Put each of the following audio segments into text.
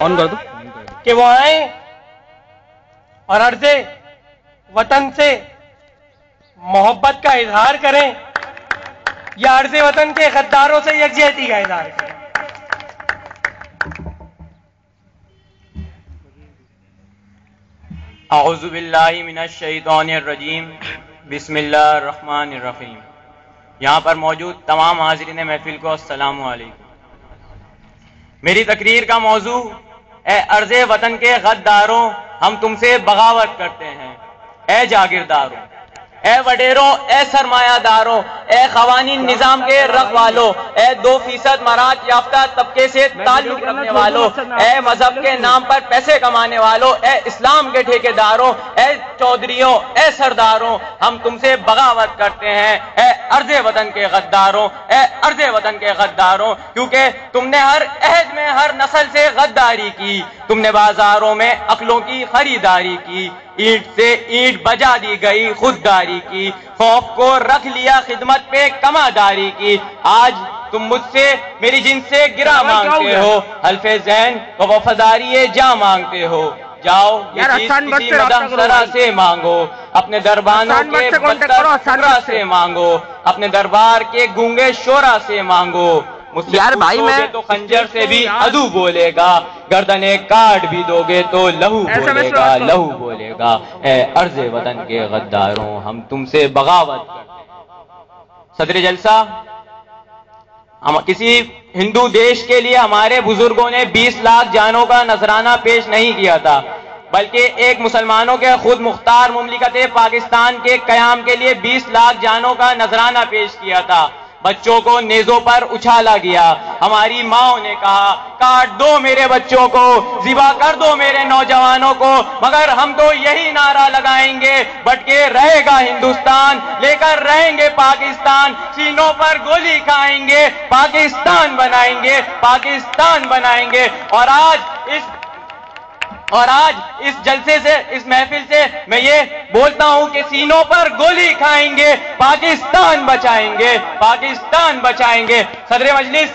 On कर दो कि वो आए और अर्ज़े वतन से मोहब्बत का इजहार करें या अर्ज़े वतन के गद्दारों से यकजहती का इजहार करें। अऊज़ु बिल्लाहि मिनश शैतानिर रजीम, बिस्मिल्लाहिर रहमानिर रहीम। यहाँ पर मौजूद तमाम हाज़रीन महफिल को अस्सलामु अलैकुम। मेरी तकरीर का मौजू ए अर्ज़े वतन के गद्दारों, हम तुमसे बगावत करते हैं। ए जागीरदारों, ए वडेरों, ए सरमायादारों, ए ख़वानीन निज़ाम के रखवालों, ए 2% मरात याफ्ता तबके से ताल्लुक रखने वालों, ए मजहब के नाम पर पैसे कमाने वालों, ए इस्लाम के ठेकेदारों, ए चौधरियों, ए सरदारों, हम तुमसे बगावत करते हैं। ए अर्ज़े वतन के गद्दारों, ए अर्ज़े वतन के गद्दारों, क्योंकि तुमने हर अहद में हर नस्ल से गद्दारी की। तुमने बाजारों में अक्लों की खरीदारी की, ईंट से ईंट बजा दी गई खुददारी की, खौफ को रख लिया खिदमत पे कमादारी की। आज तुम मुझसे मेरी जिनसे गिरा मांगते हो, हल्फे ज़ैन व वफादारी जा मांगते हो। जाओ ये चीज किसी मदहसरा से मांगो, अपने दरबानों के बदतर से मांगो, अपने दरबार के गूंगे शोरा से मांगो। मुझसे यार भाई मैं तो खंजर से भी अदू बोलेगा, गर्दने काट भी दोगे तो लहू बोलेगा, लहू बोलेगा। ए अर्ज़े वतन के गद्दारों, हम तुमसे बगावत करते। सदर जलसा, हम किसी हिंदू देश के लिए हमारे बुजुर्गों ने 20 लाख जानों का नजराना पेश नहीं किया था, बल्कि एक मुसलमानों के खुद मुख्तार मुमलिकत पाकिस्तान के कयाम के लिए 20 लाख जानों का नजराना पेश किया था। बच्चों को नेजों पर उछाला गया। हमारी माओ ने कहा काट दो मेरे बच्चों को, ज़िबा कर दो मेरे नौजवानों को, मगर हम तो यही नारा लगाएंगे, भटके रहेगा हिंदुस्तान, लेकर रहेंगे पाकिस्तान, सीनों पर गोली खाएंगे, पाकिस्तान बनाएंगे, पाकिस्तान बनाएंगे। और आज इस जलसे से, इस महफिल से मैं ये बोलता हूं कि सीनों पर गोली खाएंगे, पाकिस्तान बचाएंगे, पाकिस्तान बचाएंगे। सदर मजलिस,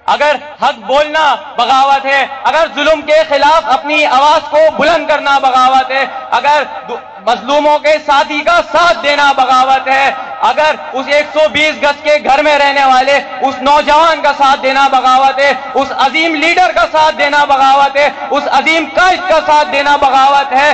अगर हक बोलना बगावत है, अगर जुल्म के खिलाफ अपनी आवाज को बुलंद करना बगावत है, अगर मजलूमों के साथी का साथ देना बगावत है, अगर उस 120 गज के घर में रहने वाले उस नौजवान का साथ देना बगावत है, उस अजीम लीडर का साथ देना बगावत है, उस अजीम कायद का साथ देना बगावत है,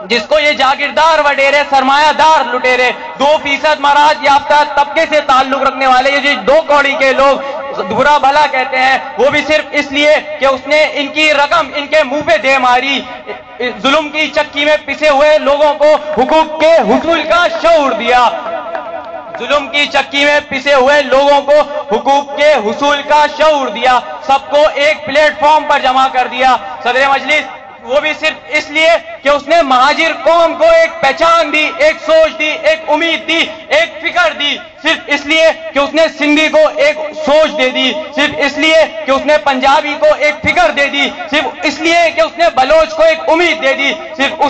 जिसको ये जागीरदार वडेरे सरमायादार लुटेरे 2% मराज याफ्ता तबके से ताल्लुक रखने वाले ये जो 2 कौड़ी के लोग बुरा भला कहते हैं, वो भी सिर्फ इसलिए कि उसने इनकी रकम इनके मुंह पे दे मारी। जुल्म की चक्की में पिसे हुए लोगों को हुकूक के हुसूल का शऊर दिया, जुल्म की चक्की में पिसे हुए लोगों को हुकूक के हुसूल का शऊर दिया, सबको एक प्लेटफॉर्म पर जमा कर दिया। सदर मजलिस, वो भी सिर्फ इसलिए कि उसने महाजिर कौम को एक पहचान दी, एक सोच दी, एक उम्मीद दी, एक फिक्र दी, सिर्फ इसलिए कि उसने सिंधी को एक सोच दे दी, सिर्फ इसलिए कि उसने पंजाबी को एक फिक्र दे दी, सिर्फ इसलिए कि उसने बलोच को एक उम्मीद दे दी, सिर्फ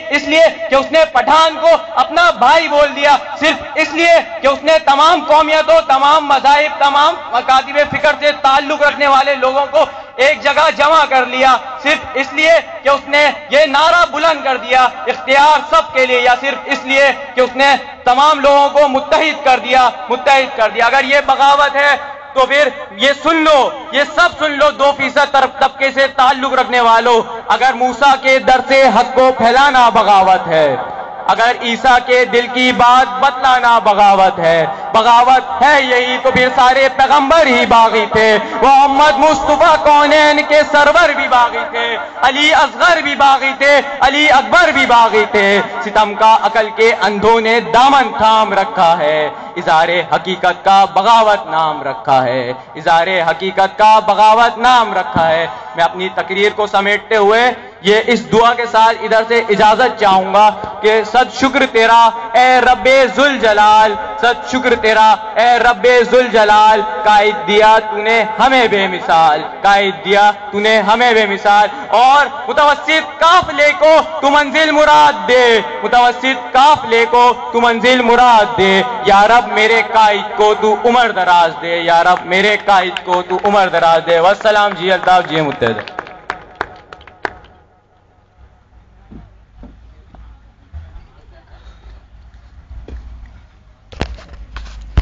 इसलिए कि उसने पठान को अपना भाई बोल दिया, सिर्फ इसलिए कि उसने तमाम कौमियतों, तमाम मज़ाहिब, तमाम मकातिब फिक्र से ताल्लुक रखने वाले लोगों को एक जगह जमा कर लिया, सिर्फ इसलिए कि उसने ये नारा बुलंद कर दिया इख्तियार सबके लिए, या सिर्फ इसलिए कि उसने तमाम लोगों को मुत्तहिद कर दिया, मुत्तहिद कर दिया। अगर ये बगावत है तो फिर ये सुन लो, ये सब सुन लो 2% तबके से ताल्लुक रखने वालों, अगर मूसा के दर से हक को फैलाना बगावत है, अगर ईसा के दिल की बात बतलाना बगावत है, बगावत है यही तो फिर सारे पैगंबर ही बागी थे, मोहम्मद मुस्तफा कौनैन के सरवर भी बागी थे, अली असगर भी बागी थे, अली अकबर भी बागी थे। सितम का अकल के अंधों ने दामन थाम रखा है, इज़ारे हकीकत का बगावत नाम रखा है, इज़ारे हकीकत का बगावत नाम रखा है। मैं अपनी तकरीर को समेटते हुए ये इस दुआ के साथ इधर से इजाजत चाहूंगा। کہ سد شکر تیرا اے رب ذوالجلال، سد شکر تیرا اے رب ذوالجلال، قائد دیا تو نے ہمیں بے مثال، قائد دیا تو نے ہمیں بے مثال، اور متوسط قافلے کو تو منزل مراد دے، متوسط قافلے کو تو منزل مراد دے، یا رب میرے قائد کو تو عمر دراز دے، یا رب میرے قائد کو تو عمر دراز دے۔ والسلام جی الطاف جی متحد۔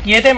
یہ تھے